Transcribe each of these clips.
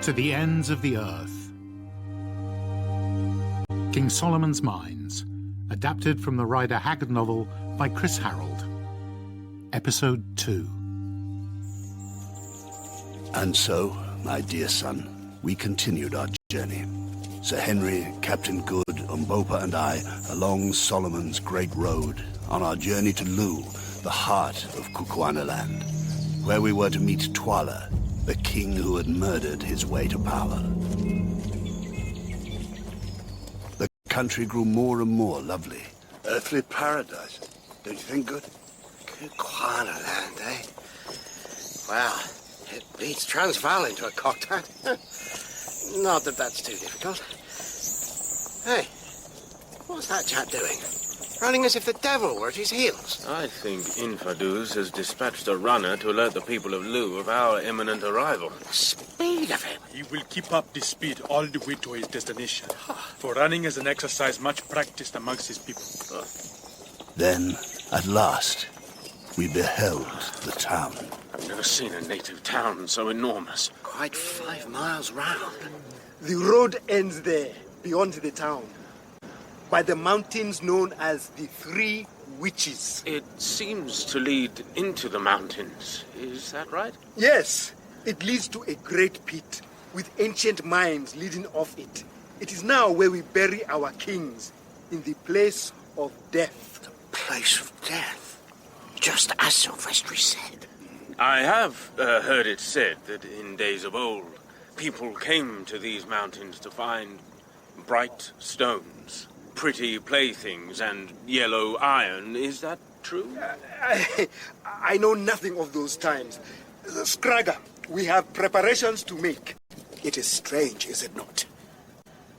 To the ends of the earth. King Solomon's Mines, adapted from the Rider Haggard novel by Chris Harold. Episode 2. And so, my dear son, we continued our journey. Sir Henry, Captain Good, Umbopa and I along Solomon's Great Road on our journey to Lu, the heart of Kukuanaland, where we were to meet Twala, the king who had murdered his way to power. The country grew more and more lovely. Earthly paradise, don't you think, Good? Kukuanaland, eh? Well, it beats Transvaal into a cocktail. Not that that's too difficult. Hey, what's that chap doing? Running as if the devil were at his heels. I think Infadus has dispatched a runner to alert the people of Lu of our imminent arrival. The speed of him. He will keep up this speed all the way to his destination. For running is an exercise much practiced amongst his people. Then, at last, we beheld the town. I've never seen a native town so enormous. Quite 5 miles round. The road ends there, beyond the town, by the mountains known as the Three Witches. It seems to lead into the mountains. Is that right? Yes, it leads to a great pit, with ancient mines leading off it. It is now where we bury our kings, in the place of death. The place of death. Just as Silvestri said. I have heard it said that in days of old, people came to these mountains to find bright stones, pretty playthings, and yellow iron. Is that true? I know nothing of those times. Scragga, we have preparations to make. It is strange, is it not,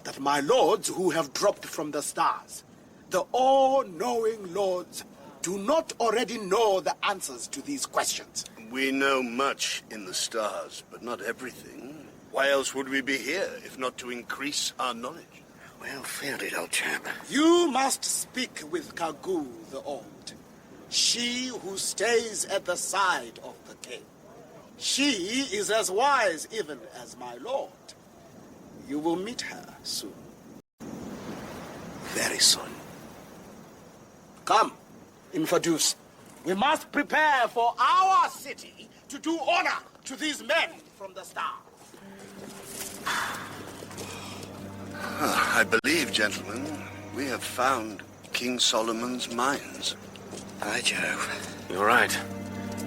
that my lords who have dropped from the stars, the all-knowing lords, do not already know the answers to these questions. We know much in the stars, but not everything. Why else would we be here, if not to increase our knowledge? Well fielded, old chap. You must speak with Kagoo the Old, she who stays at the side of the king. She is as wise even as my lord. You will meet her soon. Very soon. Come, Infadus. We must prepare for our city to do honor to these men from the stars. I believe, gentlemen, we have found King Solomon's mines. By Jove. You're right.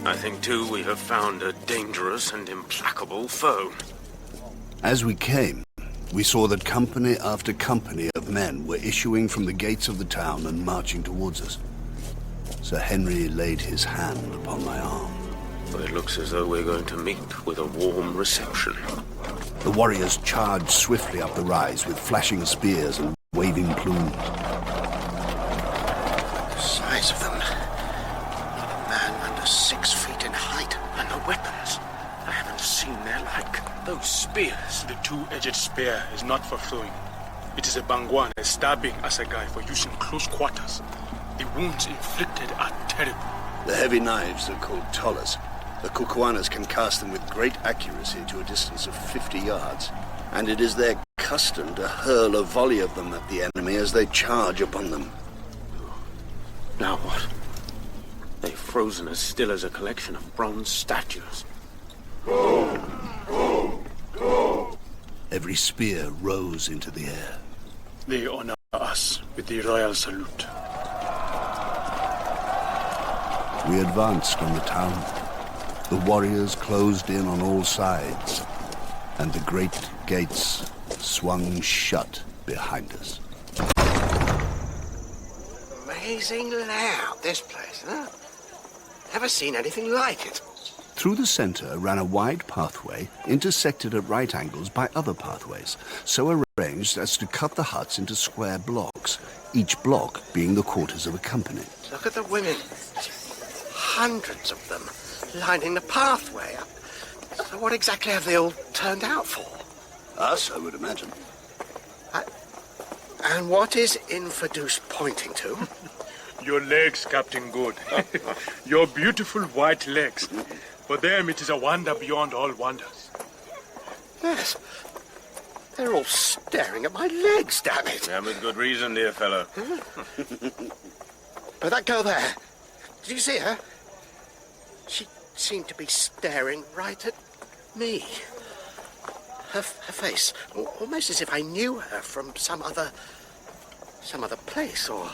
I think, too, we have found a dangerous and implacable foe. As we came, we saw that company after company of men were issuing from the gates of the town and marching towards us. Sir Henry laid his hand upon my arm. But it looks as though we're going to meet with a warm reception. The warriors charged swiftly up the rise with flashing spears and waving plumes. The size of them. Not a man under 6 feet in height. And the weapons. I haven't seen their like. Those spears. The two-edged spear is not for throwing. It is a bangwan, a stabbing assegai for use in close quarters. The wounds inflicted are terrible. The heavy knives are called tolas. The Kukuanas can cast them with great accuracy to a distance of 50 yards, and it is their custom to hurl a volley of them at the enemy as they charge upon them. Now what? They've frozen as still as a collection of bronze statues. Go! Go! Go! Every spear rose into the air. They honor us with the royal salute. We advanced on the town. The warriors closed in on all sides, and the great gates swung shut behind us. Amazing layout, this place, huh? Never seen anything like it. Through the center ran a wide pathway, intersected at right angles by other pathways, so arranged as to cut the huts into square blocks, each block being the quarters of a company. Look at the women. Hundreds of them lining the pathway. So what exactly have they all turned out for? Us, I would imagine. And what is Infadus pointing to? Your legs, Captain Good. Your beautiful white legs. For them it is a wonder beyond all wonders. Yes. They're all staring at my legs, damn it. And with good reason, dear fellow. But that girl there, did you see her? She seemed to be staring right at me. Her face, almost as if I knew her from some other place or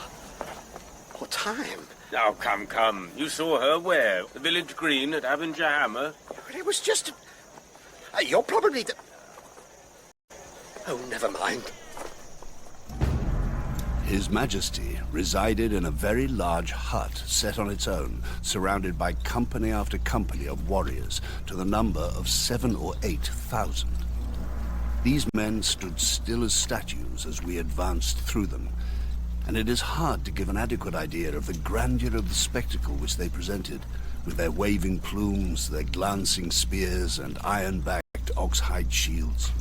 time. Oh, come. You saw her where? The village green at Avenger Hammer? But it was just... You're probably the... Oh, never mind. His Majesty resided in a very large hut set on its own, surrounded by company after company of warriors, to the number of 7,000 or 8,000. These men stood still as statues as we advanced through them, and it is hard to give an adequate idea of the grandeur of the spectacle which they presented, with their waving plumes, their glancing spears, and iron-backed ox-hide shields.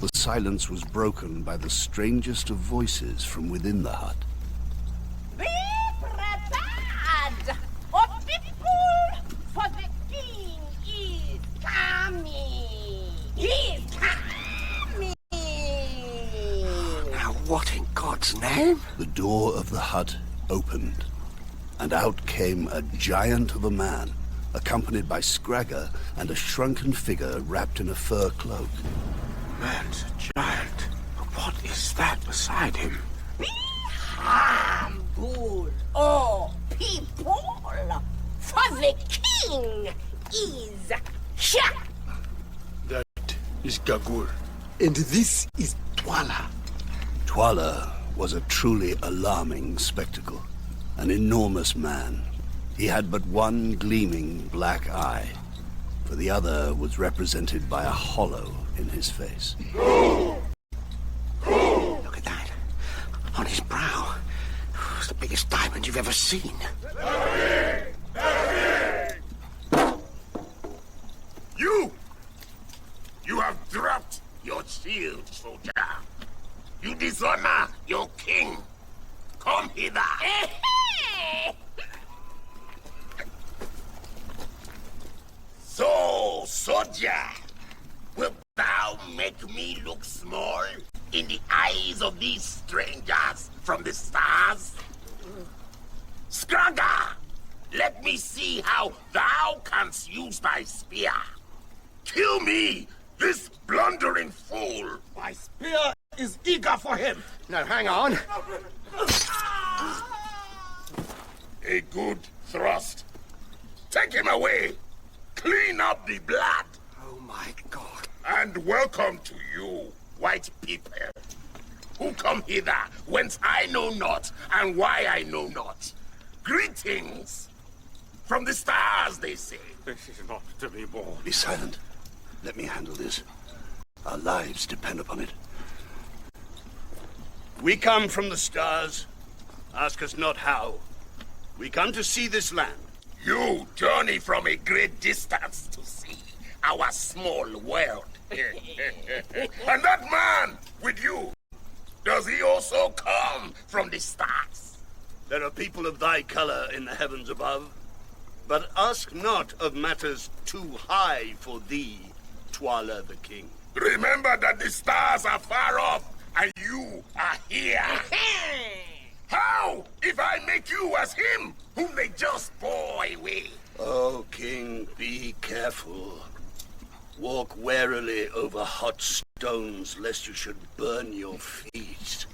The silence was broken by the strangest of voices from within the hut. Be prepared, O people, for the king is coming. He is coming. Now, what in God's name? The door of the hut opened, and out came a giant of a man, accompanied by Scragga and a shrunken figure wrapped in a fur cloak. Man's a giant. What is that beside him? Be humble, O people, for the king is here. That is Gagur. And this is Twala. Twala was a truly alarming spectacle. An enormous man. He had but one gleaming black eye, for the other was represented by a hollow in his face. Look at that. On his brow. It's the biggest diamond you've ever seen. You have dropped your shield, soldier. You dishonor your king. Come hither. So, soldier, wilt thou make me look small in the eyes of these strangers from the stars? Scragga, let me see how thou canst use thy spear. Kill me, this blundering fool. My spear is eager for him. No, hang on. A good thrust. Take him away. Clean up the blood. Oh, my God. And welcome to you, white people, who come hither whence I know not and why I know not. Greetings from the stars, they say. This is not to be borne. Be silent. Let me handle this. Our lives depend upon it. We come from the stars. Ask us not how. We come to see this land. You journey from a great distance to see our small world. And that man with you, does he also come from the stars? There are people of thy color in the heavens above, but ask not of matters too high for thee, Twala the king. Remember that the stars are far off, and you are here. How if I make you as him, whom they just bore away? Oh, king, be careful. Walk warily over hot stones, lest you should burn your feet.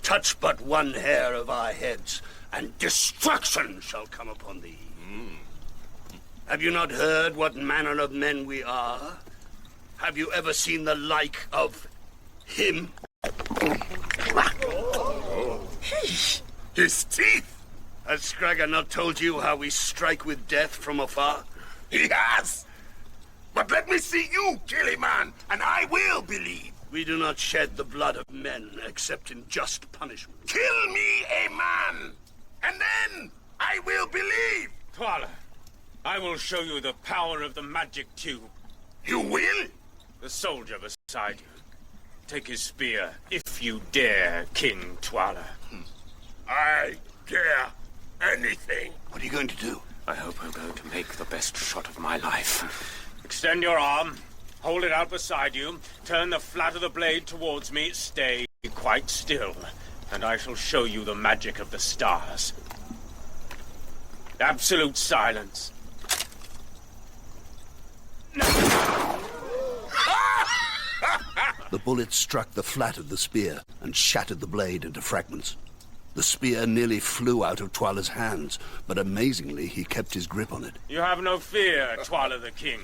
Touch but one hair of our heads, and destruction shall come upon thee. Have you not heard what manner of men we are? Have you ever seen the like of him? His teeth! Has Scragga not told you how we strike with death from afar? He has! But let me see you kill a man, and I will believe. We do not shed the blood of men except in just punishment. Kill me a man, and then I will believe. Twala, I will show you the power of the magic tube. You will? The soldier beside you. Take his spear, if you dare, King Twala. I dare anything. What are you going to do? I hope I'm going to make the best shot of my life. Extend your arm. Hold it out beside you. Turn the flat of the blade towards me. Stay quite still, and I shall show you the magic of the stars. Absolute silence. The bullet struck the flat of the spear and shattered the blade into fragments. The spear nearly flew out of Twala's hands, but amazingly he kept his grip on it. You have no fear, Twala the King.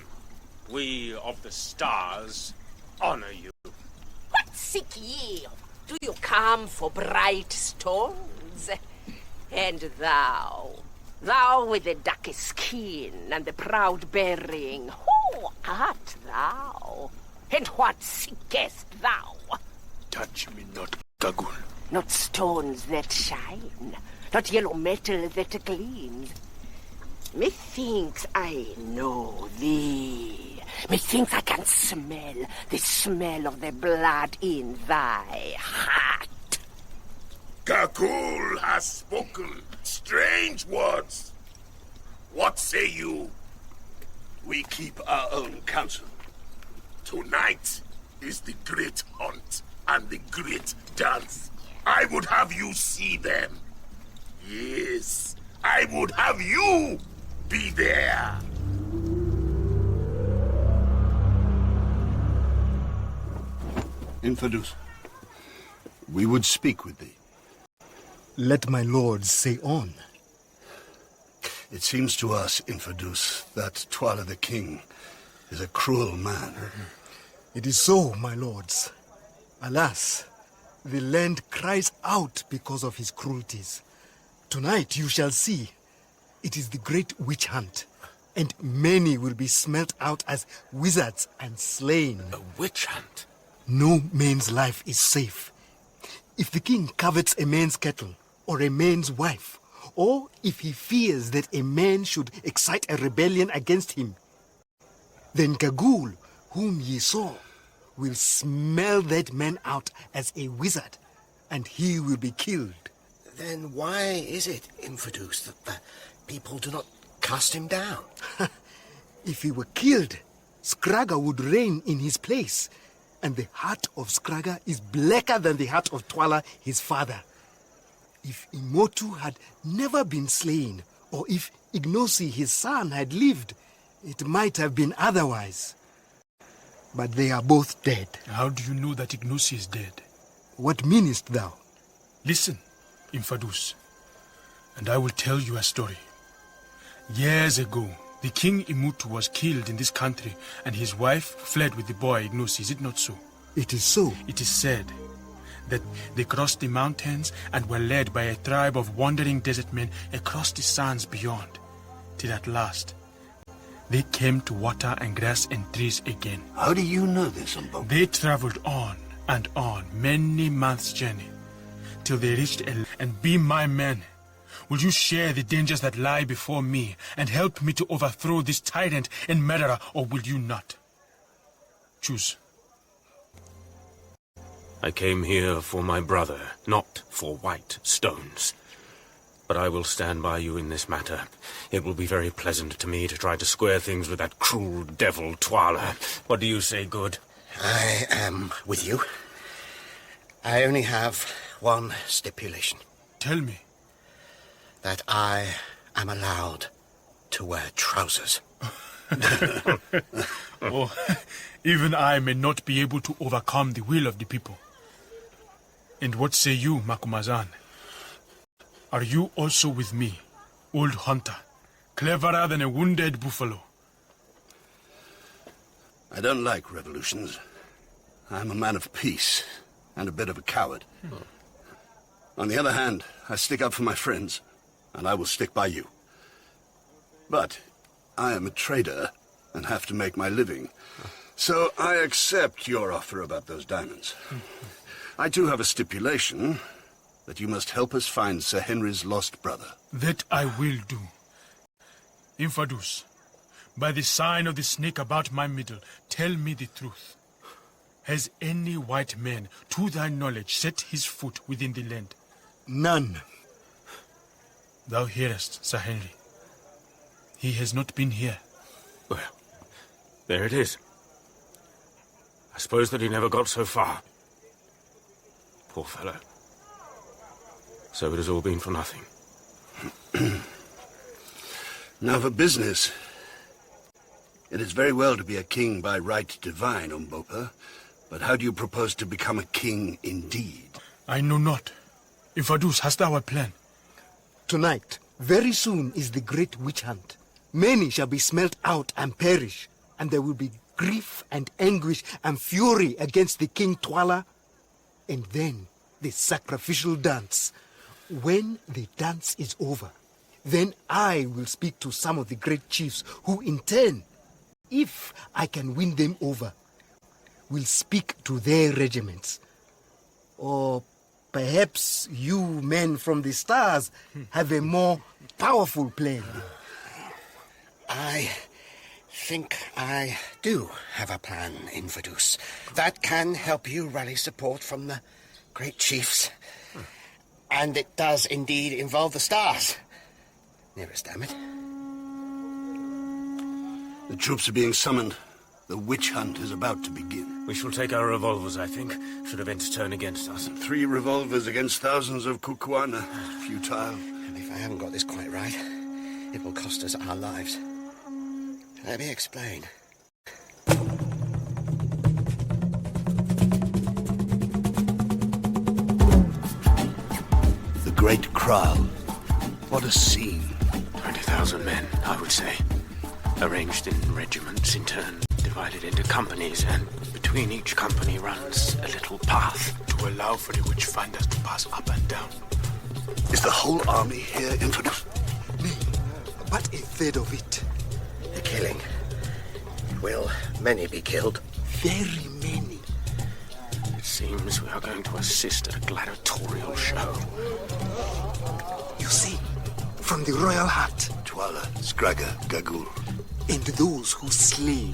We of the stars honor you. What seek ye? Do you come for bright stones? And thou with the darkest skin and the proud bearing, who art thou? And what seekest thou? Touch me not, Gagul. Not stones that shine, not yellow metal that gleams. Methinks I know thee. Methinks I can smell the smell of the blood in thy heart. Gagul has spoken strange words. What say you? We keep our own counsel. Tonight is the great hunt and the great dance. I would have you see them. Yes, I would have you be there. Infidus, we would speak with thee. Let my lords say on. It seems to us, Infidus, that Twala the King is a cruel man. It is so, my lords. Alas, the land cries out because of his cruelties. Tonight you shall see. It is the great witch hunt, and many will be smelt out as wizards and slain. A witch hunt? No man's life is safe. If the king covets a man's cattle, or a man's wife, or if he fears that a man should excite a rebellion against him, then Gagul, whom ye saw, will smell that man out as a wizard, and he will be killed. Then why is it, Infidus, that the people do not cast him down? If he were killed, Skraga would reign in his place, and the heart of Skraga is blacker than the heart of Twala, his father. If Imotu had never been slain, or if Ignosi, his son, had lived, it might have been otherwise. But they are both dead. How do you know that Ignosi is dead? What meanest thou? Listen, Infidus, and I will tell you a story. Years ago, the king Imotu was killed in this country, and his wife fled with the boy Ignosi. Is it not so? It is so. It is said that they crossed the mountains and were led by a tribe of wandering desert men across the sands beyond, till at last they came to water and grass and trees again. How do you know this, Umbo? They traveled on and on, many months' journey, till they reached and be my men. Will you share the dangers that lie before me and help me to overthrow this tyrant and murderer, or will you not? Choose. I came here for my brother, not for white stones. But I will stand by you in this matter. It will be very pleasant to me to try to square things with that cruel devil Twala. What do you say, Good? I am with you. I only have one stipulation. Tell me. That I am allowed to wear trousers. Oh, even I may not be able to overcome the will of the people. And what say you, Macumazahn? Are you also with me, old hunter, cleverer than a wounded buffalo? I don't like revolutions. I'm a man of peace, and a bit of a coward. On the other hand, I stick up for my friends, and I will stick by you. But I am a trader, and have to make my living. So I accept your offer about those diamonds. I do have a stipulation that you must help us find Sir Henry's lost brother. That I will do. Infidus, by the sign of the snake about my middle, tell me the truth. Has any white man, to thy knowledge, set his foot within the land? None. Thou hearest, Sir Henry. He has not been here. Well, there it is. I suppose that he never got so far. Poor fellow. So it has all been for nothing. Now for business. It is very well to be a king by right divine, Umbopa, but how do you propose to become a king indeed? I know not. Ifadus, hast thou a plan? Tonight, very soon, is the great witch hunt. Many shall be smelt out and perish, and there will be grief and anguish and fury against the King Twala. And then the sacrificial dance. When the dance is over, then I will speak to some of the great chiefs who in turn, if I can win them over, will speak to their regiments. Or perhaps you men from the stars have a more powerful plan. I think I do have a plan, Infidus, that can help you rally support from the great chiefs. And it does indeed involve the stars. Nearest, damn it. The troops are being summoned. The witch hunt is about to begin. We shall take our revolvers, I think, should events turn against us. 3 revolvers against thousands of Kukuana. Futile. And if I haven't got this quite right, it will cost us our lives. Let me explain. The great crowd. What a scene. 20,000 men, I would say. Arranged in regiments in turn, divided into companies, and between each company runs a little path. To allow for the witch-finders to pass up and down. Is the whole army here, Infidus? Nay, but a third of it. The killing. Will many be killed? Very many. It seems we are going to assist at a gladiatorial show. You see, from the royal hut, Twala, Scragga, Gagul. and those who slay.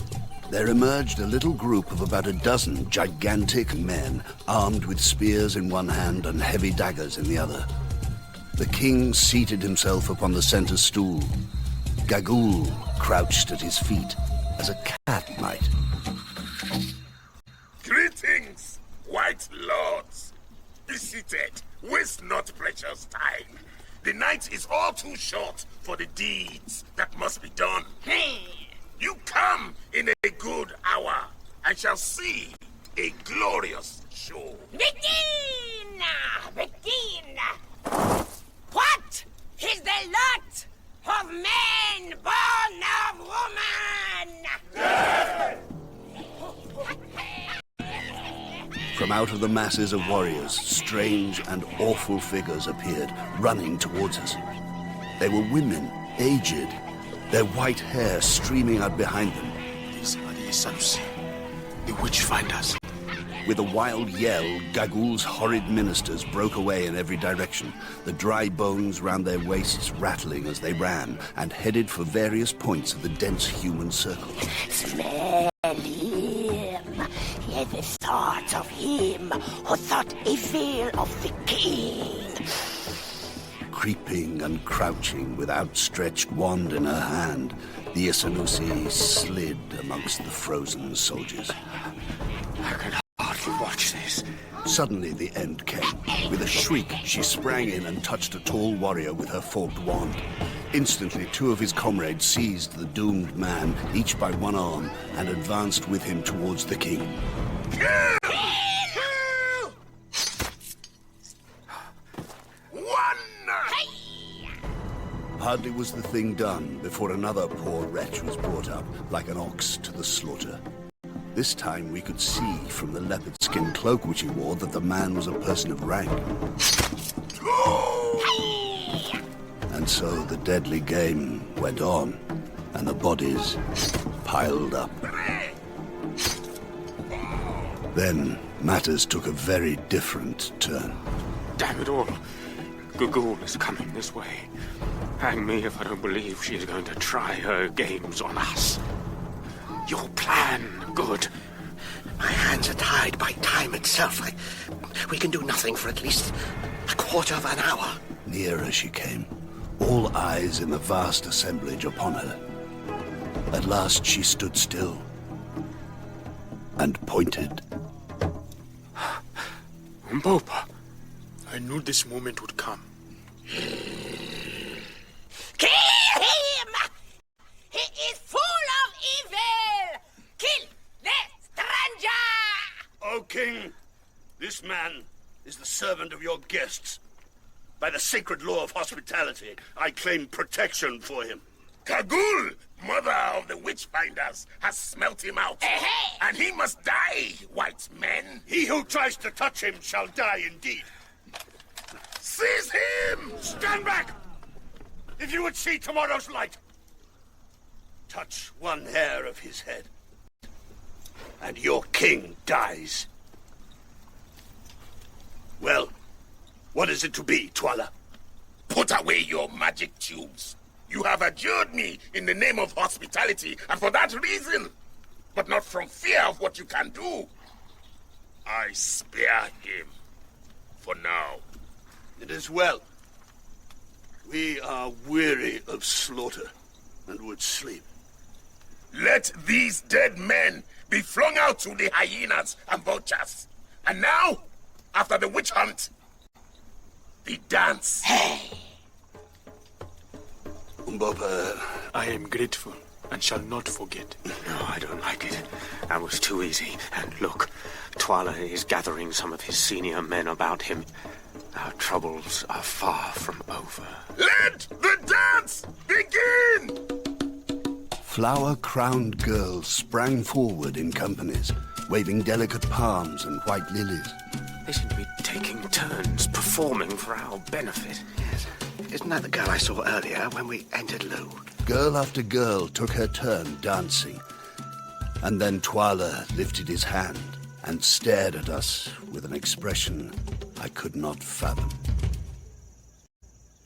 There emerged a little group of about a dozen gigantic men, armed with spears in one hand and heavy daggers in the other. The king seated himself upon the center stool. Gagul crouched at his feet, as a cat might. Greetings, white lords. Be seated. Waste not precious time. The night is all too short for the deeds that must be done. You come in a good hour and shall see a glorious show. Begin! Begin! What is the lot of men born of woman? From out of the masses of warriors, strange and awful figures appeared, running towards us. They were women, aged, their white hair streaming out behind them. These are the Isanus, the witch-finders. With a wild yell, Gagul's horrid ministers broke away in every direction, the dry bones round their waists rattling as they ran, and headed for various points of the dense human circle. Smell him. Hear the thoughts of him who thought evil of the king. Creeping and crouching with outstretched wand in her hand, the Isanusi slid amongst the frozen soldiers. I can hardly watch this. Suddenly the end came. With a shriek, she sprang in and touched a tall warrior with her forked wand. Instantly, 2 of his comrades seized the doomed man, each by one arm, and advanced with him towards the king. Hardly was the thing done before another poor wretch was brought up, like an ox to the slaughter. This time we could see from the leopard skin cloak which he wore that the man was a person of rank. And so the deadly game went on, and the bodies piled up. Then matters took a very different turn. Damn it all. Gagul is coming this way. Hang me if I don't believe she is going to try her games on us. Your plan, good. My hands are tied by time itself. We can do nothing for at least a quarter of an hour. Nearer she came, all eyes in the vast assemblage upon her. At last she stood still. and pointed. Umbopa, I knew this moment would come. Kill him! He is full of evil! Kill the stranger! O king, this man is the servant of your guests. By the sacred law of hospitality, I claim protection for him. Kagul, mother of the witch-finders, has smelt him out. And he must die, white men. He who tries to touch him shall die indeed. Seize him! Stand back! If you would see tomorrow's light, touch one hair of his head, and your king dies. Well, what is it to be, Twala? Put away your magic tubes. You have adjured me in the name of hospitality, and for that reason, but not from fear of what you can do. I spare him. For now. It is well. We are weary of slaughter, and would sleep. Let these dead men be flung out to the hyenas and vultures. And now, after the witch hunt, the dance. Umbopa, I am grateful and shall not forget. No, I don't like it. That was too easy. And look, Twala is gathering some of his senior men about him. Our troubles are far from over. Let the dance begin! flower-crowned girls sprang forward in companies, waving delicate palms and white lilies. They seem to be taking turns performing for our benefit. Yes. Isn't that the girl I saw earlier when we entered Lou? Girl after girl took her turn dancing, and then Twala lifted his hand and stared at us with an expression I could not fathom.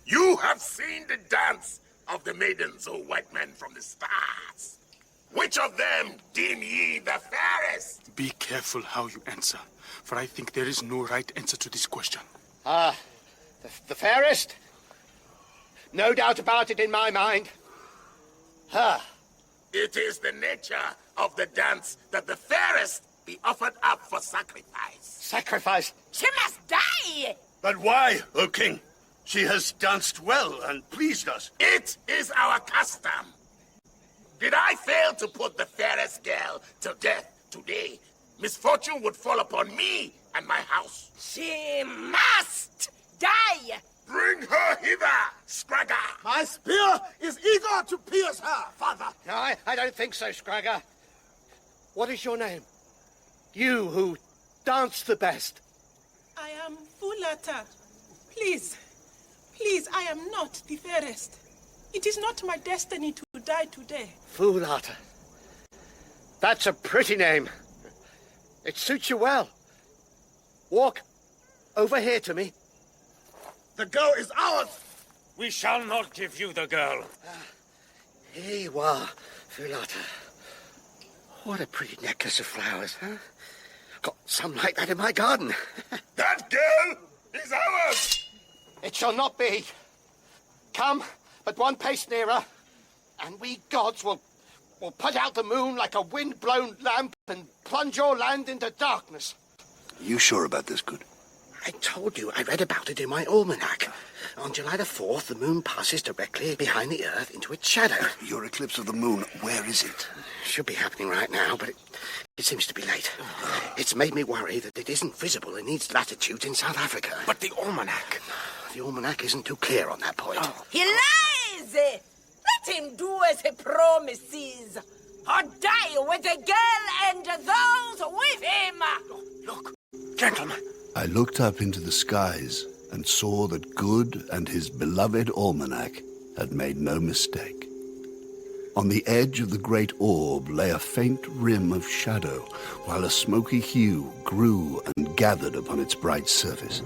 You have seen the dance of the maidens, O white men from the stars. Which of them deem ye the fairest? Be careful how you answer, for I think there is no right answer to this question. The fairest? No doubt about it in my mind. Her. It is the nature of the dance that the fairest be offered up for sacrifice. Sacrifice? She must die! But why, O king? She has danced well and pleased us. It is our custom. Did I fail to put the fairest girl to death today, misfortune would fall upon me and my house. She must die! Bring her hither, Scragger! My spear is eager to pierce her, father. No, I don't think so, Scragger. What is your name? You who dance the best. I am Fulata. Please, please, I am not the fairest. It is not my destiny to die today. Fulata. That's a pretty name. It suits you well. Walk over here to me. The girl is ours. We shall not give you the girl. Here you are, Fulata. What a pretty necklace of flowers, huh? Got some like that in my garden. That girl is ours! It shall not be. Come but one pace nearer, and we gods will put out the moon like a wind-blown lamp and plunge your land into darkness. You sure about this, Good? I told you, I read about it in my almanac. On July the 4th, the moon passes directly behind the Earth into its shadow. Your eclipse of the moon, where is it? Should be happening right now, but it seems to be late. It's made me worry that it isn't visible in these latitudes in South Africa. But the almanac. The almanac isn't too clear on that point. He lies! Let him do as he promises, or die with the girl and those with him! Look, gentlemen. I looked up into the skies and saw that Good and his beloved almanac had made no mistake. On the edge of the great orb lay a faint rim of shadow, while a smoky hue grew and gathered upon its bright surface.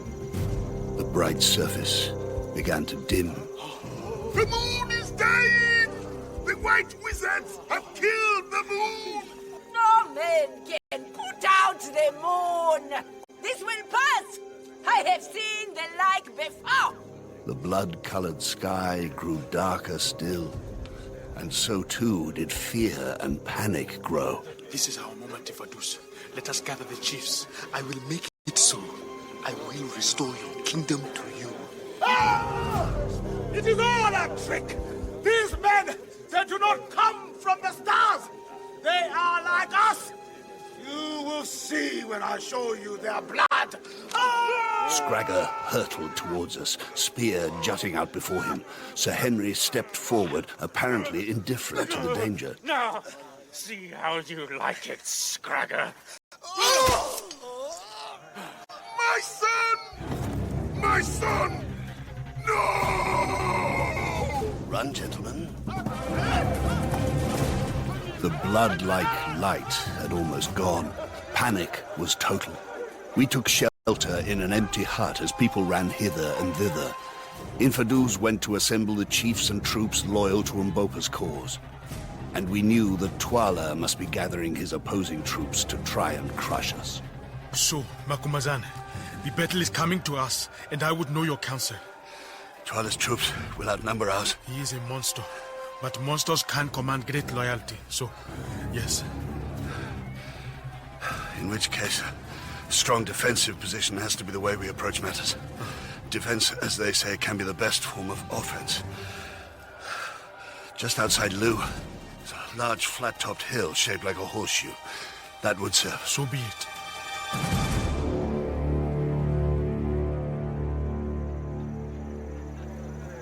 The bright surface began to dim. The moon is dying! The white wizards have killed the moon! No man can put out the moon! This will pass! I have seen the like before! The blood-colored sky grew darker still, and so too did fear and panic grow. This is our moment, Ep.2. Let us gather the chiefs. I will make it so. I will restore your kingdom to you. It is all a trick! These men, they do not come from the stars! They are like us! You will see when I show you their blood! Scragger hurtled towards us, spear jutting out before him. Sir Henry stepped forward, apparently indifferent to the danger. Now, see how you like it, Scragger. My son! My son! No! Run, gentlemen. The blood-like light had almost gone. Panic was total. We took shelter in an empty hut as people ran hither and thither. Infidels went to assemble the chiefs and troops loyal to Umbopa's cause. And we knew that Twala must be gathering his opposing troops to try and crush us. So, Macumazane, the battle is coming to us, and I would know your counsel. Twala's troops will outnumber ours. He is a monster, but monsters can command great loyalty, so, yes. In which case, a strong defensive position has to be the way we approach matters. Defense, as they say, can be the best form of offense. Just outside Lu, there's a large flat-topped hill shaped like a horseshoe. That would serve. So be it.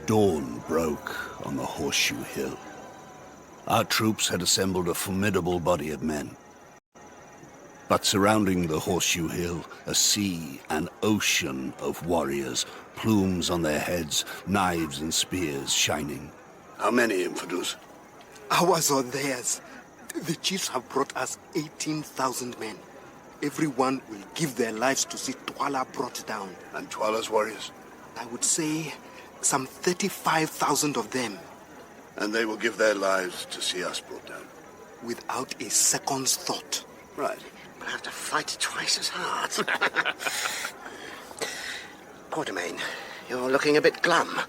Dawn broke on the horseshoe hill. Our troops had assembled a formidable body of men. But surrounding the horseshoe hill, a sea, an ocean of warriors, plumes on their heads, knives and spears shining. How many infidels? Ours or theirs. The chiefs have brought us 18,000 men. Everyone will give their lives to see Twala brought down. And Twala's warriors? I would say some 35,000 of them. And they will give their lives to see us brought down? Without a second's thought. Right. We'll have to fight twice as hard. Quatermain, you're looking a bit glum.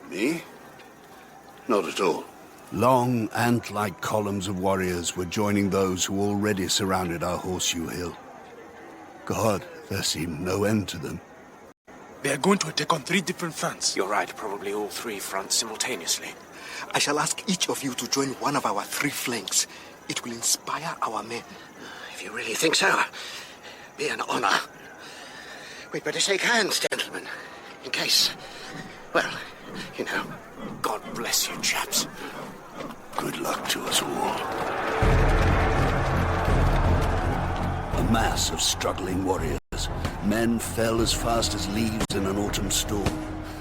Me? Not at all. Long, ant-like columns of warriors were joining those who already surrounded our horseshoe hill. God, there seemed no end to them. They are going to attack on 3 different fronts. You're right, probably all 3 fronts simultaneously. I shall ask each of you to join one of our 3 flanks. It will inspire our men. If you really think so, be an honor. We'd better shake hands, gentlemen. In case, well, you know. God bless you, chaps. Good luck to us all. A mass of struggling warriors. Men fell as fast as leaves in an autumn storm.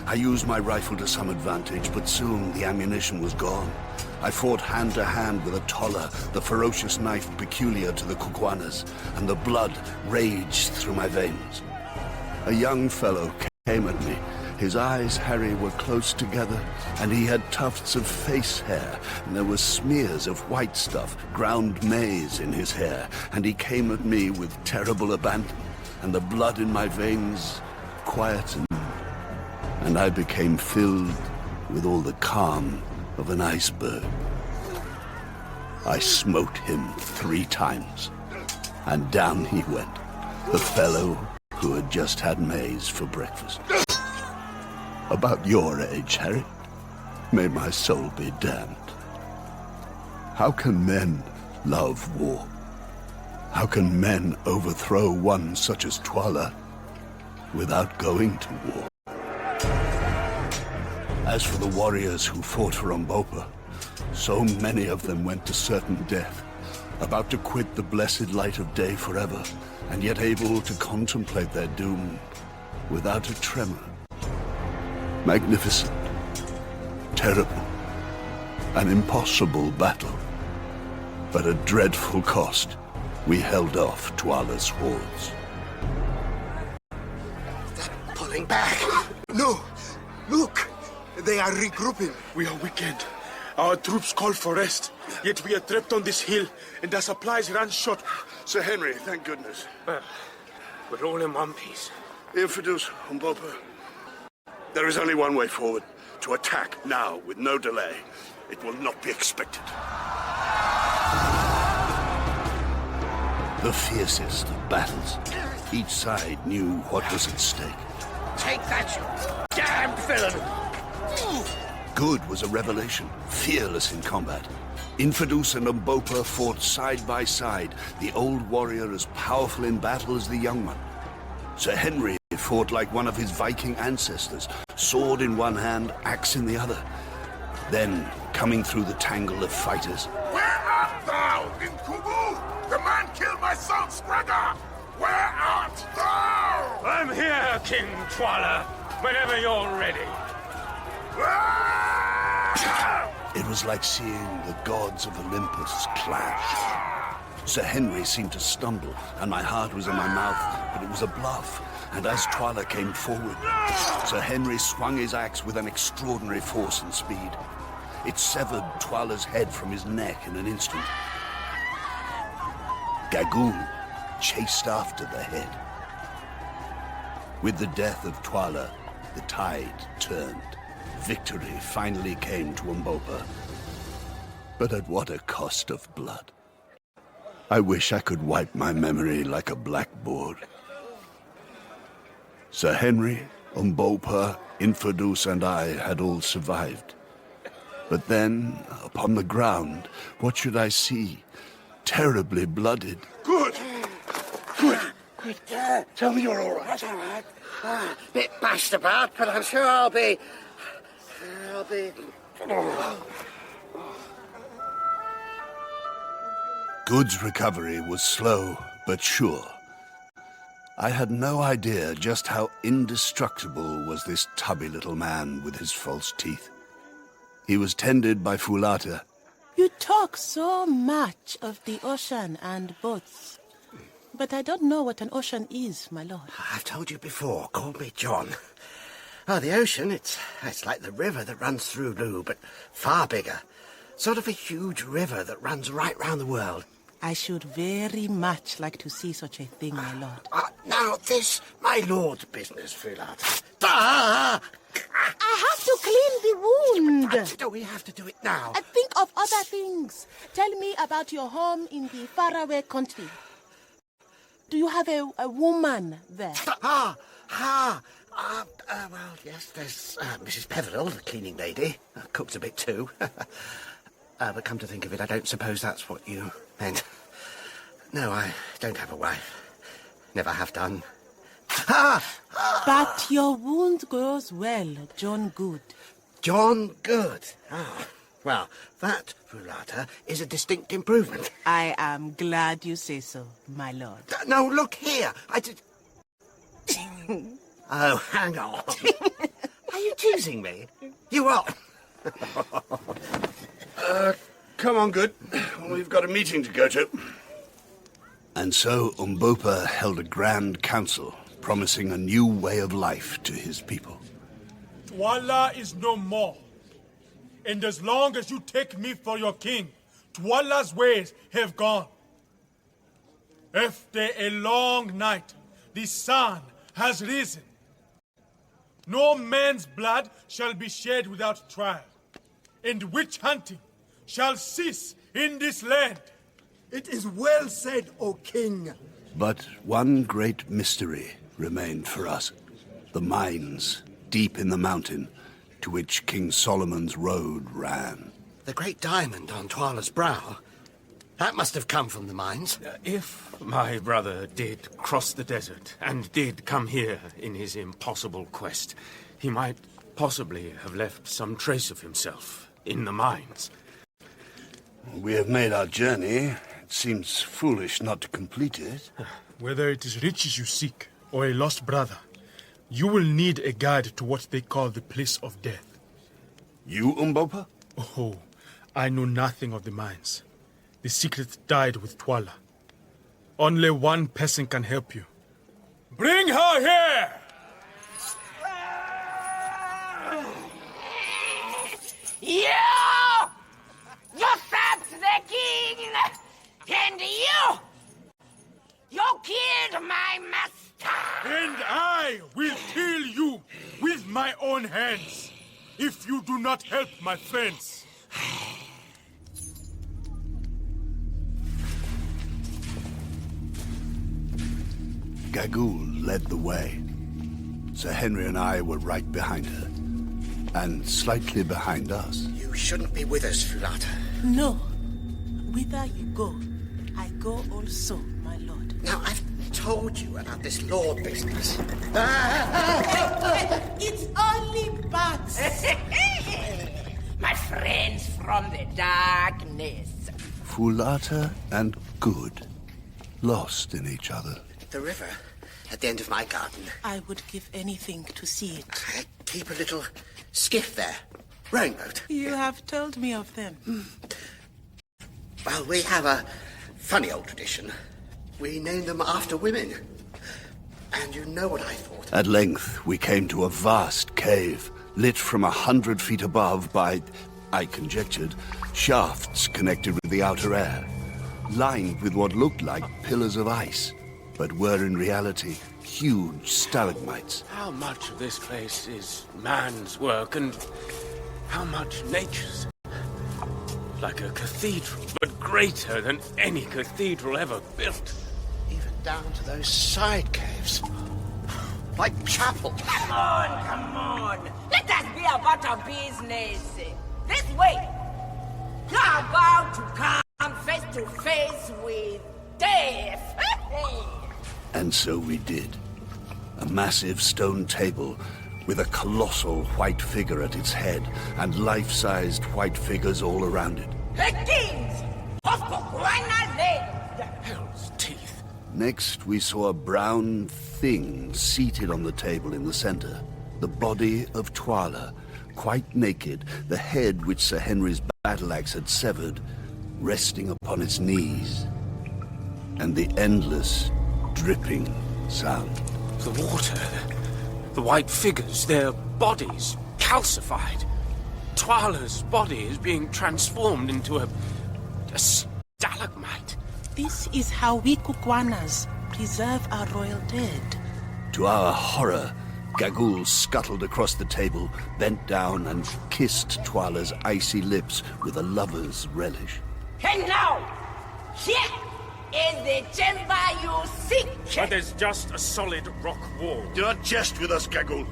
I used my rifle to some advantage, but soon the ammunition was gone. I fought hand to hand with a tolla, the ferocious knife peculiar to the Kukwanas, and the blood raged through my veins. A young fellow came at me. His eyes, Harry, were close together, and he had tufts of face hair, and there were smears of white stuff, ground maize in his hair, and he came at me with terrible abandon, and the blood in my veins quietened, and I became filled with all the calm of an iceberg. I smote him 3 times, and down he went, the fellow who had just had maize for breakfast. About your age, Harry. May my soul be damned. How can men love war? How can men overthrow one such as Twala without going to war? As for the warriors who fought for Umbopa, so many of them went to certain death, about to quit the blessed light of day forever, and yet able to contemplate their doom without a tremor. Magnificent, terrible, an impossible battle, but at dreadful cost. We held off Twala's hordes. They're pulling back. No! Look! They are regrouping. We are weakened. Our troops call for rest, yet we are trapped on this hill, and our supplies run short. Sir Henry, thank goodness. We're all in one piece. Infidels, Umbopa. There is only one way forward. To attack now, with no delay. It will not be expected. The fiercest of battles. Each side knew what was at stake. Take that, you damned villain! Good was a revelation, fearless in combat. Infidus and Umbopa fought side by side, the old warrior as powerful in battle as the young one. Sir Henry fought like one of his Viking ancestors, sword in one hand, axe in the other. Then, coming through the tangle of fighters... Where art thou, Inkubu? The man killed my son, Scragga! Where art thou? I'm here, King Twala, whenever you're ready. It was like seeing the gods of Olympus clash. Sir Henry seemed to stumble, and my heart was in my mouth, but it was a bluff. And as Twala came forward, Sir Henry swung his axe with an extraordinary force and speed. It severed Twala's head from his neck in an instant. Gagool chased after the head. With the death of Twala, the tide turned. Victory finally came to Umbopa. But at what a cost of blood. I wish I could wipe my memory like a blackboard. Sir Henry, Umbopa, Infidus, and I had all survived. But then, upon the ground, what should I see? Terribly blooded. Good! Tell me you're all right. That's all right. Bit bashed about, but I'm sure I'll be... Good's recovery was slow but sure. I had no idea just how indestructible was this tubby little man with his false teeth. He was tended by Fulata. You talk so much of the ocean and boats. But I don't know what an ocean is, my lord. I've told you before. Call me John. Oh, the ocean, it's like the river that runs through Loo, but far bigger. Sort of a huge river that runs right round the world. I should very much like to see such a thing, my lord. Now, this, my lord's business, Fulata. I have to clean the wound. Do we have to do it now? Think of other things. Tell me about your home in the faraway country. Do you have a woman there? Well, yes, there's Mrs. Peveril, the cleaning lady. Cooks a bit too. But come to think of it, I don't suppose that's what you meant. No, I don't have a wife. Never have done. But your wound grows well, John Good. John Good? Well, that, Fulata, is a distinct improvement. I am glad you say so, my lord. No, look here. I did... Oh, hang on. Are you teasing me? You are. Come on, Good. We've got a meeting to go to. And so Umbopa held a grand council, promising a new way of life to his people. Twala is no more. And as long as you take me for your king, Twala's ways have gone. After a long night, the sun has risen. No man's blood shall be shed without trial, and witch hunting shall cease in this land. It is well said, O king. But one great mystery remained for us. The mines, deep in the mountain, to which King Solomon's road ran. The great diamond on Twala's brow? That must have come from the mines. If my brother did cross the desert and did come here in his impossible quest, he might possibly have left some trace of himself in the mines. We have made our journey. It seems foolish not to complete it. Whether it is riches you seek or a lost brother, you will need a guide to what they call the place of death. You, Umbopa? Oh, I know nothing of the mines. The secret died with Twala. Only one person can help you. Bring her here! You usurped the king! And you killed my master! And I will kill you with my own hands, if you do not help my friends. Gagul led the way. Sir Henry and I were right behind her, and slightly behind us. You shouldn't be with us, Fulata. No. Whither you go, I go also, my lord. Now, I've told you about this law business. It's only bats. My friends from the darkness. Fulata and Good, lost in each other. The river at the end of my garden. I would give anything to see it. I keep a little skiff there. Rowing boat. You have told me of them. Well, we have a funny old tradition. We name them after women. And you know what I thought. At length, we came to a vast cave, lit from 100 feet above by, I conjectured, shafts connected with the outer air, lined with what looked like pillars of ice, but were in reality huge stalagmites. How much of this place is man's work and how much nature's? Like a cathedral, but greater than any cathedral ever built. Even down to those side caves. Like chapel. Come on. Let us be about our business. This way. You're about to come face to face with death. And so we did. A massive stone table with a colossal white figure at its head and life-sized white figures all around it. The kings of Koguana land. Hell's teeth. Next, we saw a brown thing seated on the table in the center. The body of Twala, quite naked, the head which Sir Henry's battle axe had severed, resting upon its knees. And the endless, dripping sound. The water, the white figures, their bodies calcified. Twala's body is being transformed into a stalagmite. This is how we Kukuanas preserve our royal dead. To our horror, Gagul scuttled across the table, bent down and kissed Twala's icy lips with a lover's relish. And now, here is the chamber you seek. But there's just a solid rock wall. Do not jest with us, Gagul.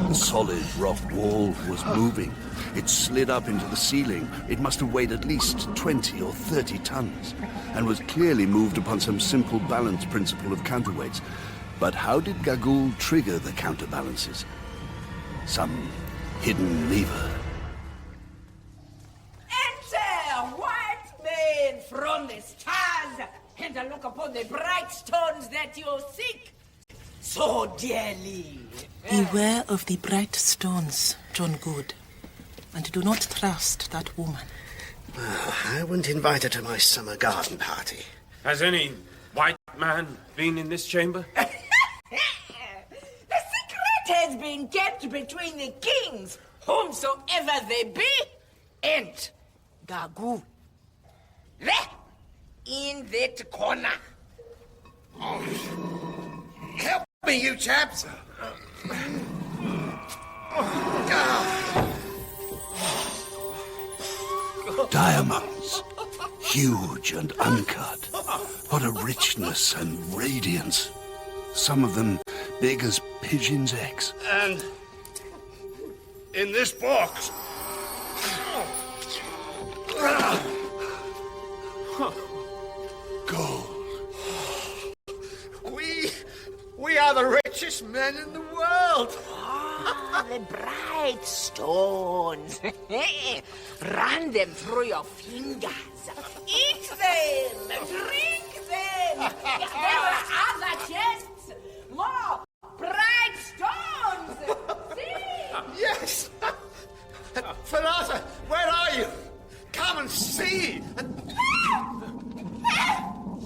The solid rock wall was moving. It slid up into the ceiling. It must have weighed at least 20 or 30 tons, and was clearly moved upon some simple balance principle of counterweights. But how did Gagul trigger the counterbalances? Some hidden lever. Enter, white men from the stars, and look upon the bright stones that you seek so dearly. Beware of the bright stones, John Good, and do not trust that woman. I wouldn't invite her to my summer garden party. Has any white man been in this chamber? The secret has been kept between the kings, whomsoever they be, and Gagul. There, in that corner. Help me, you chaps! Diamonds, huge and uncut. What a richness and radiance. Some of them big as pigeons' eggs. And in this box. Gold. We are the richest men in the world. The bright stones. Run them through your fingers. Eat them. Drink them. There are other chests. More bright stones. See? Yes. Falata, where are you? Come and see.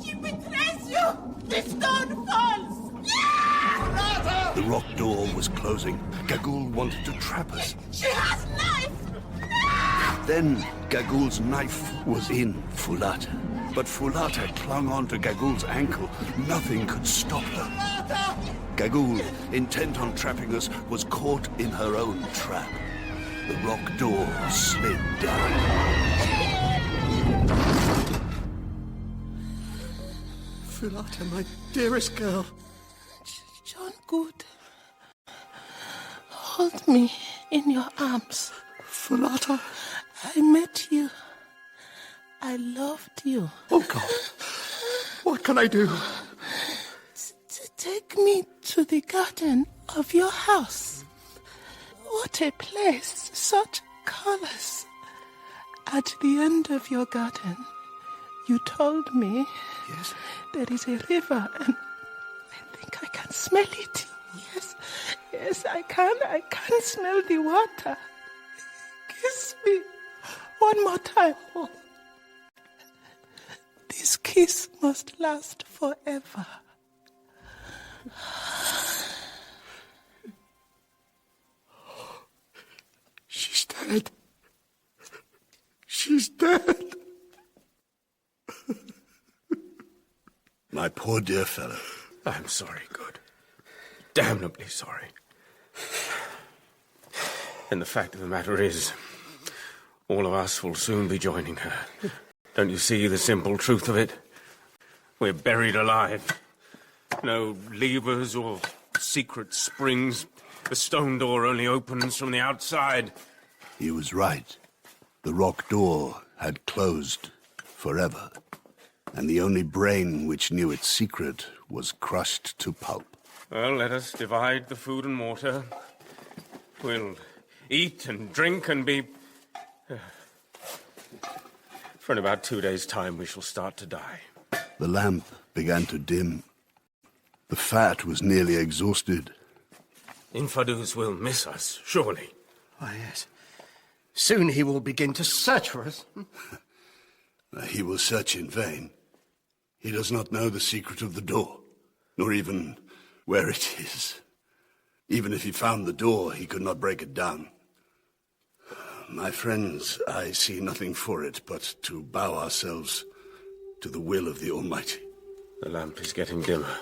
She betrays you! The stone falls! The rock door was closing. Gagul wanted to trap us. She has knife! Then Gagul's knife was in Fulata. But Fulata clung on to Gagul's ankle. Nothing could stop her. Gagul, intent on trapping us, was caught in her own trap. The rock door slid down. Fulata, my dearest girl. John Good, hold me in your arms. Fulata. I met you. I loved you. Oh, God. What can I do? Take me to the garden of your house. What a place, such colors. At the end of your garden, you told me Yes? there is a river, and I think I can smell it. Yes, I can smell the water. Kiss me one more time. Oh. This kiss must last forever. She's dead. She's dead. My poor dear fellow. I'm sorry, Good. Damnably sorry. And the fact of the matter is, all of us will soon be joining her. Don't you see the simple truth of it? We're buried alive. No levers or secret springs. The stone door only opens from the outside. He was right. The rock door had closed forever, and the only brain which knew its secret was crushed to pulp. Well, let us divide the food and water. We'll eat and drink and be... For in about 2 days' time, we shall start to die. The lamp began to dim. The fat was nearly exhausted. Infadus will miss us, surely. Why, yes. Soon he will begin to search for us. He will search in vain. He does not know the secret of the door, nor even where it is. Even if he found the door, he could not break it down. My friends, I see nothing for it but to bow ourselves to the will of the Almighty. The lamp is getting dimmer.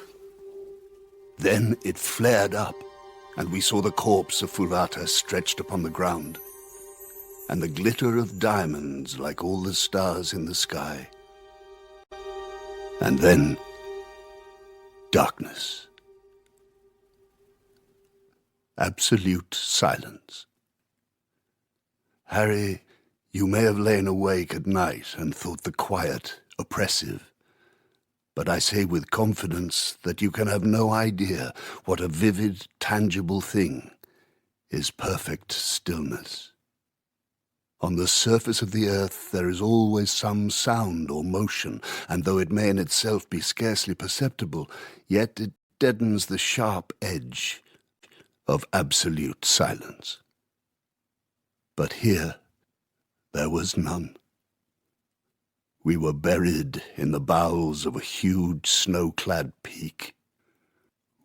Then it flared up, and we saw the corpse of Fulata stretched upon the ground, and the glitter of diamonds like all the stars in the sky. And then, darkness. Absolute silence. Harry, you may have lain awake at night and thought the quiet oppressive, but I say with confidence that you can have no idea what a vivid, tangible thing is perfect stillness. On the surface of the earth there is always some sound or motion, and though it may in itself be scarcely perceptible, yet it deadens the sharp edge of absolute silence. But here there was none. We were buried in the bowels of a huge snow-clad peak.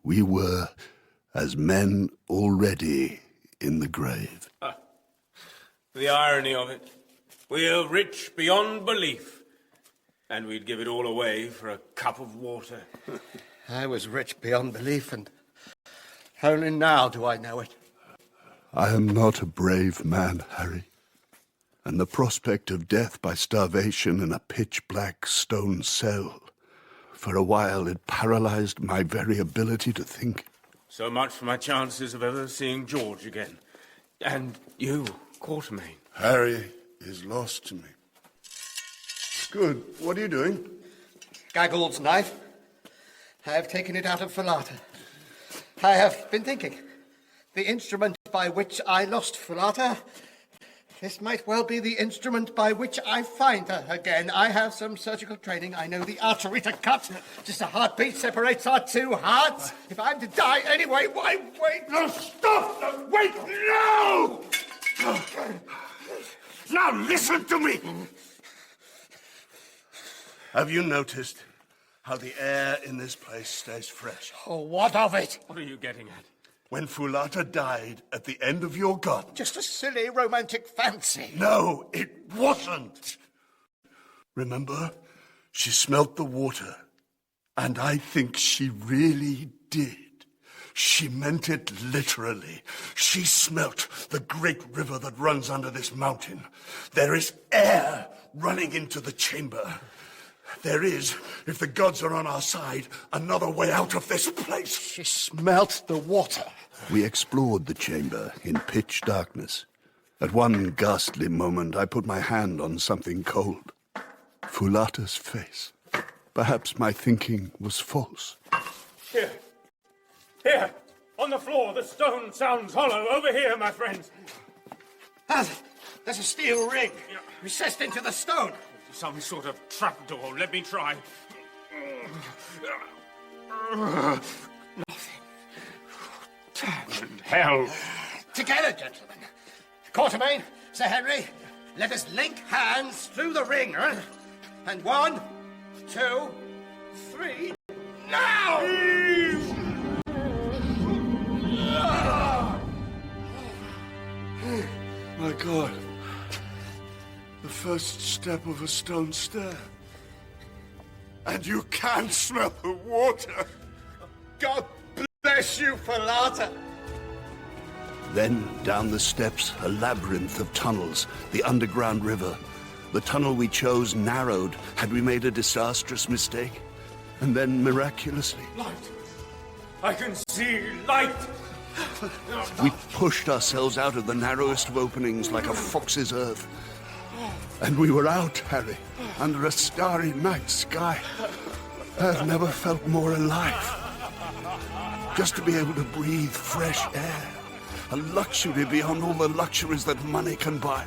We were as men already in the grave. The irony of it. We're rich beyond belief, and we'd give it all away for a cup of water. I was rich beyond belief, and only now do I know it. I am not a brave man, Harry, and the prospect of death by starvation in a pitch-black stone cell, for a while it paralyzed my very ability to think. So much for my chances of ever seeing George again. And you, Quatermain. Harry is lost to me. Good. What are you doing? Gaggle's knife. I have taken it out of Fulata. I have been thinking. The instrument by which I lost Fulata, this might well be the instrument by which I find her again. I have some surgical training. I know the artery to cut. Just a heartbeat separates our two hearts. If I'm to die anyway, why wait? No, stop! No, wait! No! Now listen to me! Have you noticed how the air in this place stays fresh? Oh, what of it? What are you getting at? When Fulata died at the end of your garden. Just a silly romantic fancy. No, it wasn't. Remember, she smelt the water, and I think she really did. She meant it literally. She smelt the great river that runs under this mountain. There is air running into the chamber. There is, if the gods are on our side, another way out of this place. She smelt the water. We explored the chamber in pitch darkness. At one ghastly moment, I put my hand on something cold. Fulata's face. Perhaps my thinking was false. Here. Here. On the floor, the stone sounds hollow. Over here, my friends. There's a steel ring recessed into the stone. Some sort of trapdoor. Let me try. Nothing. Damn hell. Together, gentlemen. Quatermain, Sir Henry, let us link hands through the ring, huh? And 1, 2, 3, now! My God. The first step of a stone stair. And you can smell the water. God bless you, Fulata. Then, down the steps, a labyrinth of tunnels, the underground river. The tunnel we chose narrowed. Had we made a disastrous mistake? And then, miraculously, Light. I can see light. we pushed ourselves out of the narrowest of openings like a fox's earth. And we were out, Harry, under a starry night sky. I've never felt more alive. Just to be able to breathe fresh air. A luxury beyond all the luxuries that money can buy.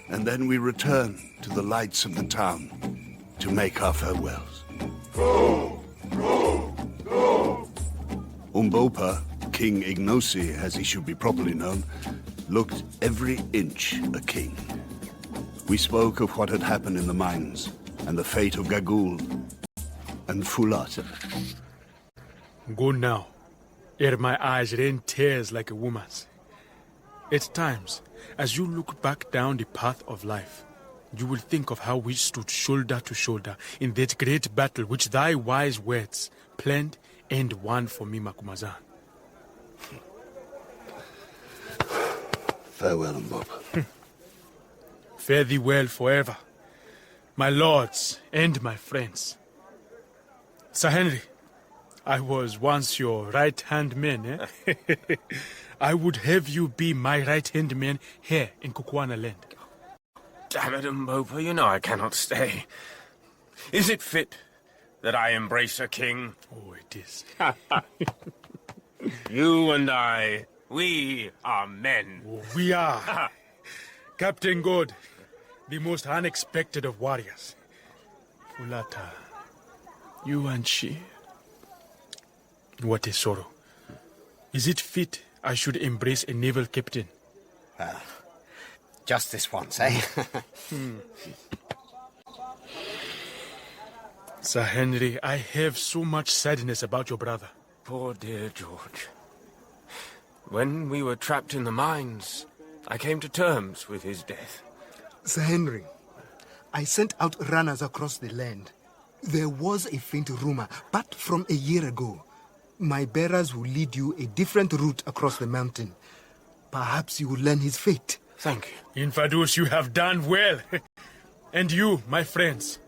And then we return to the lights of the town to make our farewells. Go! Go! Go! Umbopa, King Ignosi, as he should be properly known, looked every inch a king. We spoke of what had happened in the mines, and the fate of Gagul, and Fulata. Go now, ere my eyes rain tears like a woman's. At times, as you look back down the path of life, you will think of how we stood shoulder to shoulder in that great battle which thy wise words planned and won for me, Macumazahn. Farewell, Umbopa. Fare thee well forever, my lords and my friends. Sir Henry, I was once your right-hand man, eh? I would have you be my right-hand man here in Kukuana land. Damn it, Umbopa, you know I cannot stay. Is it fit that I embrace a king? Oh, it is. You and I, we are men. Oh, we are. Captain Good, the most unexpected of warriors. Fulata, you and she. What a sorrow. Is it fit I should embrace a naval captain? Well, just this once, eh? Sir Henry, I have so much sadness about your brother. Poor dear George. When we were trapped in the mines, I came to terms with his death. Sir Henry, I sent out runners across the land. There was a faint rumor, but from a year ago, my bearers will lead you a different route across the mountain. Perhaps you will learn his fate. Thank you. Infadus, you have done well. And you, my friends,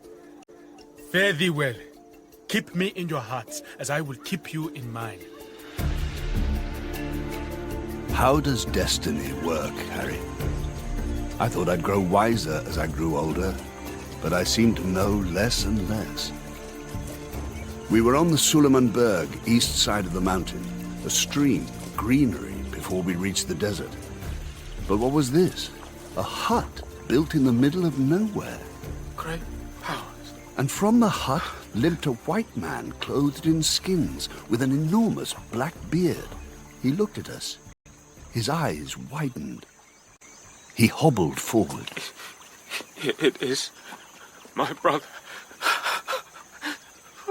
fare thee well. Keep me in your hearts, as I will keep you in mine. How does destiny work, Harry? I thought I'd grow wiser as I grew older, but I seem to know less and less. We were on the Suleimanberg, east side of the mountain, a stream, greenery, before we reached the desert. But what was this? A hut built in the middle of nowhere. Great powers. And from the hut limped a white man clothed in skins with an enormous black beard. He looked at us. His eyes widened. He hobbled forward. It is my brother.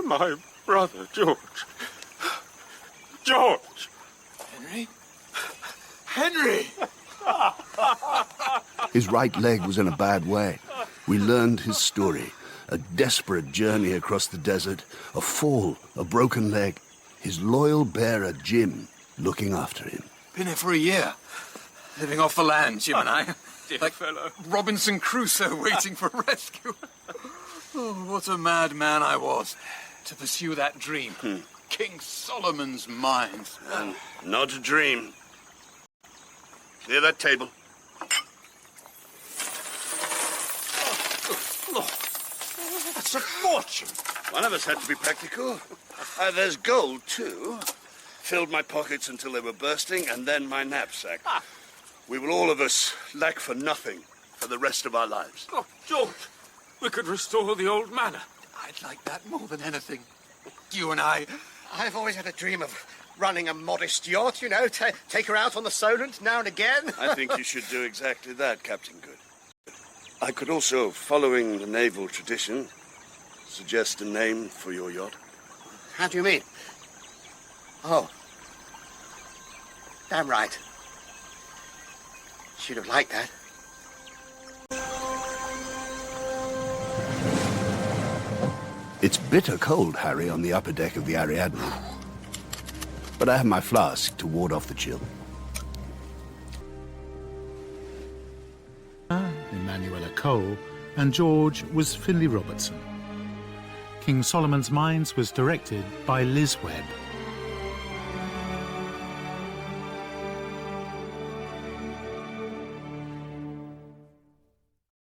My brother, George. George! Henry? Henry! His right leg was in a bad way. We learned his story. A desperate journey across the desert, a fall, a broken leg. His loyal bearer, Jim, looking after him. Been here for a year. Living off the land, Jim and I. dear like fellow. Robinson Crusoe waiting for rescue. Oh, what a madman I was to pursue that dream. King Solomon's mines. And not a dream. Clear that table. That's a fortune. One of us had to be practical. There's gold, too. Filled my pockets until they were bursting, and then my knapsack. We will all of us lack for nothing for the rest of our lives. Oh, George, we could restore the old manor. I'd like that more than anything. You and I. I've always had a dream of running a modest yacht, you know, take her out on the Solent now and again. I think you should do exactly that, Captain Good. I could also, following the naval tradition, suggest a name for your yacht. How do you mean? Oh. Damn right. She'd have liked that. It's bitter cold, Harry, on the upper deck of the Ariadne. But I have my flask to ward off the chill. Emanuela Cole, and George was Finlay Robertson. King Solomon's Mines was directed by Liz Webb.